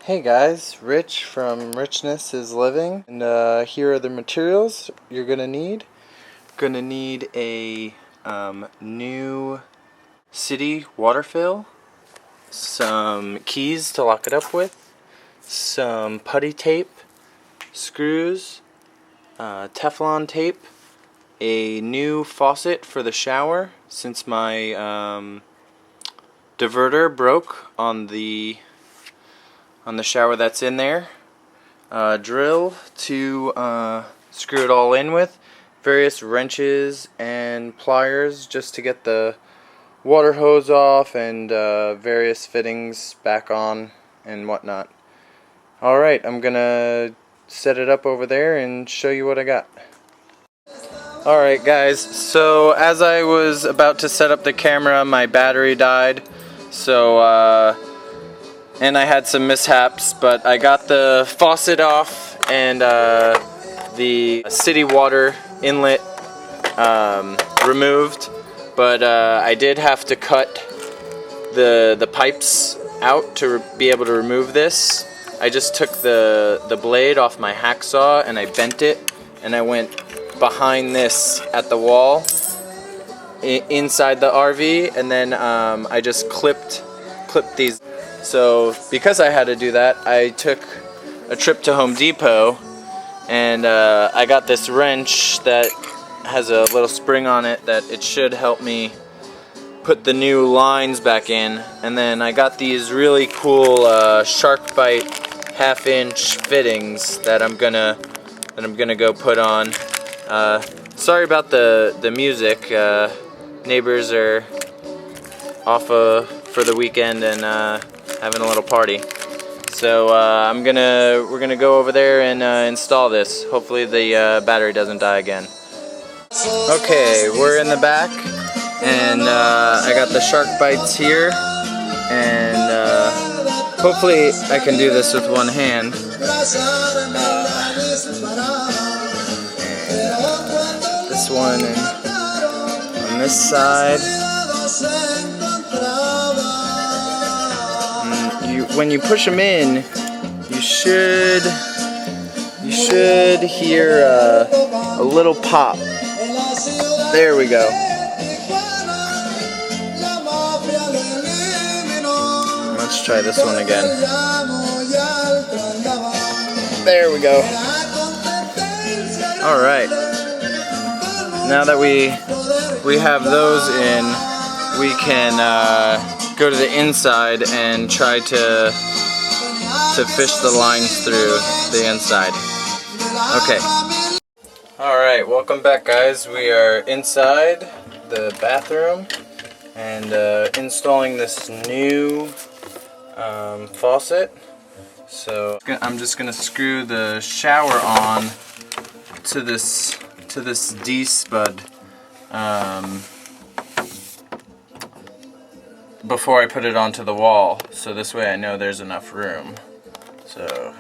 Hey guys, Rich from RICH-ness is living, and here are the materials you're gonna need. Gonna need a new city water fill, some keys to lock it up with, some putty tape, screws, Teflon tape, a new faucet for the shower since my diverter broke on the shower that's in there, drill to screw it all in with, various wrenches and pliers just to get the water hose off, and various fittings back on and whatnot. Alright, I'm gonna set it up over there and show you what I got. Alright guys, so as I was about to set up the camera, my battery died, so and I had some mishaps, but I got the faucet off and the city water inlet removed, but I did have to cut the pipes out to be able to remove this. I just took the blade off my hacksaw and I bent it, and I went behind this at the wall inside the RV, and then I just clipped these. So because I had to do that, I took a trip to Home Depot, and I got this wrench that has a little spring on it that it should help me put the new lines back in. And then I got these really cool SharkBite 1/2-inch fittings that I'm gonna go put on. Sorry about the music. Neighbors are off for the weekend and having a little party. So we're gonna go over there and install this. Hopefully the battery doesn't die again. Okay, we're in the back, and I got the SharkBites here, and hopefully I can do this with one hand. This one on this side. When you push them in, you should hear a little pop. There we go. Let's try this one again. There we go. All right. Now that we have those in, we can go to the inside and try to fish the lines through the inside. Okay. Alright, welcome back guys. We are inside the bathroom and installing this new faucet. So I'm just going to screw the shower on to this D-spud before I put it onto the wall, so this way I know there's enough room. So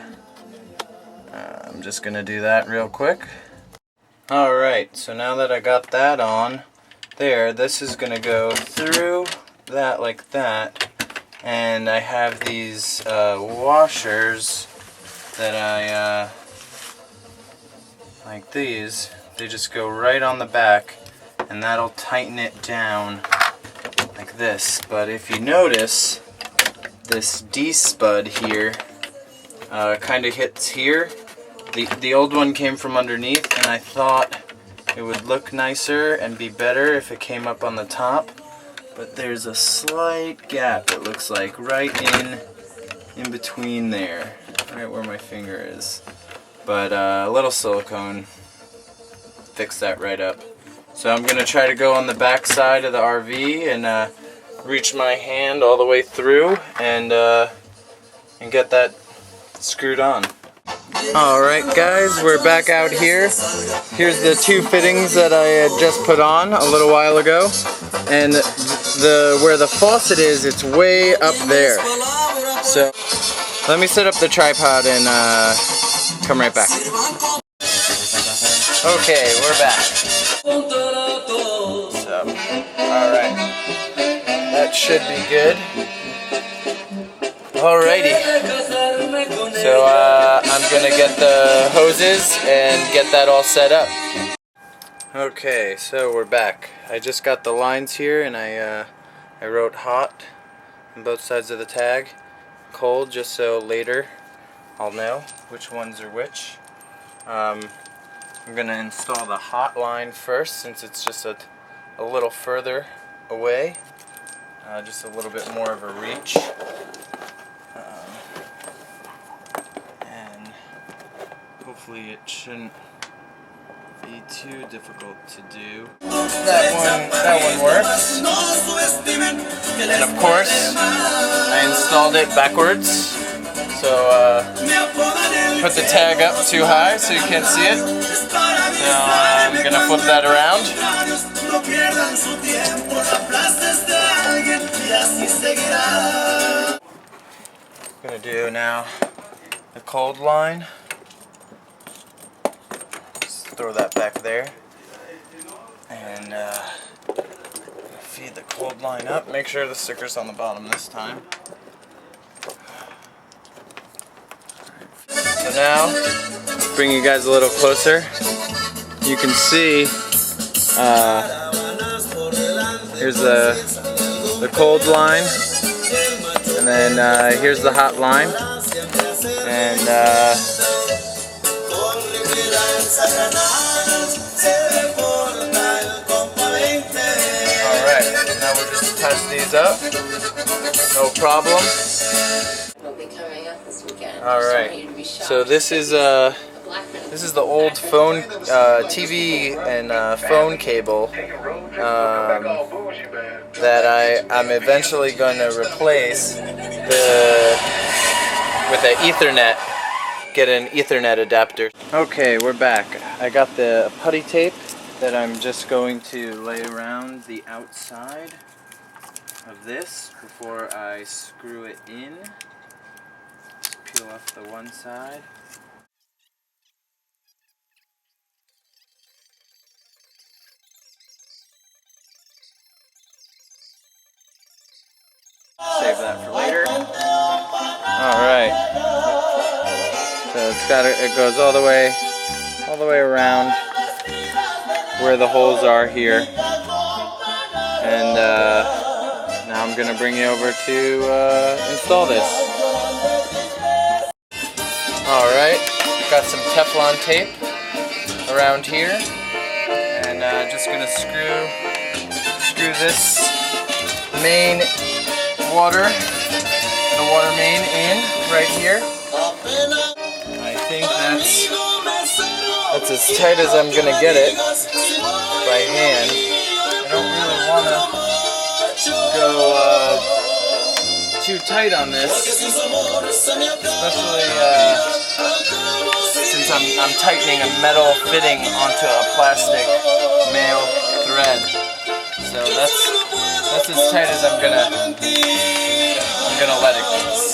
I'm just gonna do that real quick. Alright, so now that I got that on there, this is gonna go through that like that, and I have these washers that I like these. They just go right on the back, and that'll tighten it down like this. But if you notice, this D-spud here kind of hits here. The old one came from underneath, and I thought it would look nicer and be better if it came up on the top, but there's a slight gap, it looks like, right in between there, right where my finger is. But a little silicone fix that right up. So I'm going to try to go on the back side of the RV and reach my hand all the way through and get that screwed on. Alright guys, we're back out here. Here's the two fittings that I had just put on a little while ago. And where the faucet is, it's way up there. So let me set up the tripod and come right back. Okay, we're back. So, alright. That should be good. Alrighty. So I'm gonna get the hoses and get that all set up. Okay, so we're back. I just got the lines here, and I wrote hot on both sides of the tag, cold, just so later I'll know which ones are which. I'm gonna install the hot line first, since it's just a little further away, just a little bit more of a reach. And hopefully it shouldn't be too difficult to do. That one works. And of course, I installed it backwards. So put the tag up too high so you can't see it. So I'm gonna flip that around. I'm gonna do now the cold line. Just throw that back there, and feed the cold line up. Make sure the sticker's on the bottom this time. So now, bring you guys a little closer. You can see here's the cold line, and then here's the hot line, and alright, now we'll just test these up, no problem. Will be coming up this weekend. Alright, so this is the old phone, TV and phone cable that I'm eventually going to replace with an Ethernet. Get an Ethernet adapter. Okay, we're back. I got the putty tape that I'm just going to lay around the outside of this before I screw it in. Just peel off the one side. Save that for later. Alright. So it goes all the way around where the holes are here. And now I'm gonna bring you over to install this. Alright, got some Teflon tape around here. And just gonna screw this main the water main in right here. I think that's as tight as I'm gonna get it by hand. I don't really want to go too tight on this, especially since I'm tightening a metal fitting onto a plastic male thread. So that's as tight as I'm gonna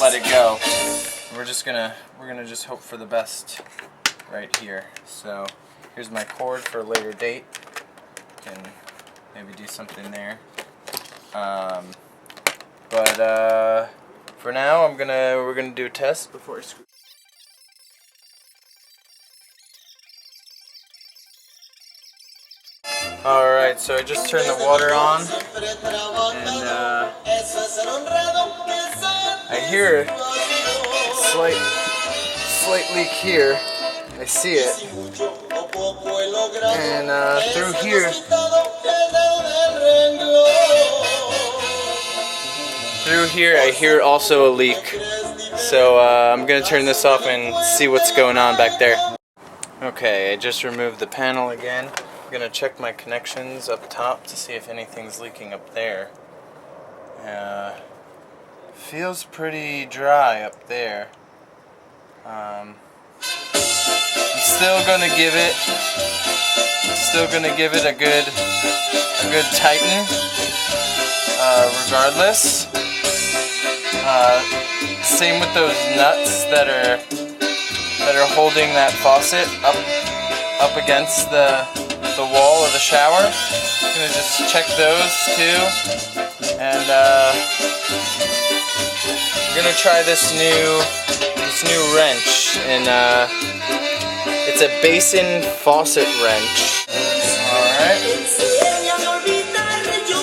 let it go. We're gonna just hope for the best right here. So here's my cord for a later date. Can maybe do something there. But for now, we're gonna do a test before I screw. Alright, so I just turned the water on, and I hear a slight leak here. I see it. And through here I hear also a leak. So I'm going to turn this off and see what's going on back there. Okay, I just removed the panel again. I'm going to check my connections up top to see if anything's leaking up there. Feels pretty dry up there. I'm still gonna give it a good tighten, regardless. Same with those nuts that are holding that faucet up against the wall of the shower. I'm gonna just check those too, and I'm gonna try this new wrench, and it's a basin faucet wrench. Alright.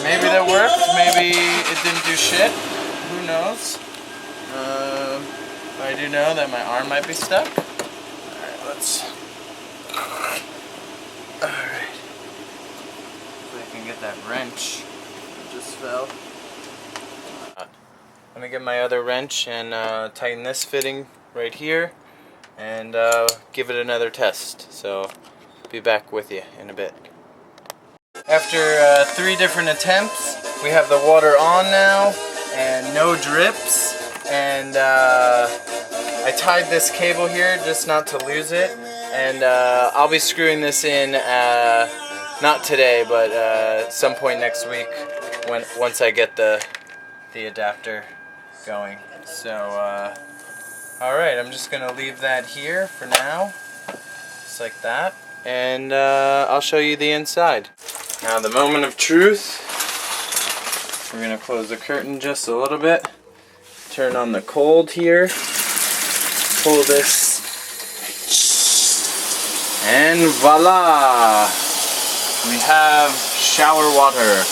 Maybe that worked, maybe it didn't do shit. Who knows? I do know that my arm might be stuck. Alright, let's... Alright. If I can get that wrench. It just fell. Let me get my other wrench and tighten this fitting right here and give it another test. So, be back with you in a bit. After 3 different attempts, we have the water on now and no drips. And I tied this cable here just not to lose it. And I'll be screwing this in not today, but some point next week once I get the adapter going. So, alright, I'm just going to leave that here for now, just like that, and I'll show you the inside. Now the moment of truth, we're going to close the curtain just a little bit, turn on the cold here, pull this, and voila! We have shower water.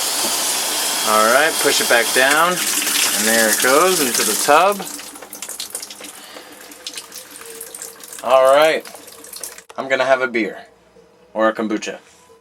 Alright, push it back down, and there it goes into the tub. Alright, I'm gonna have a beer, or a kombucha.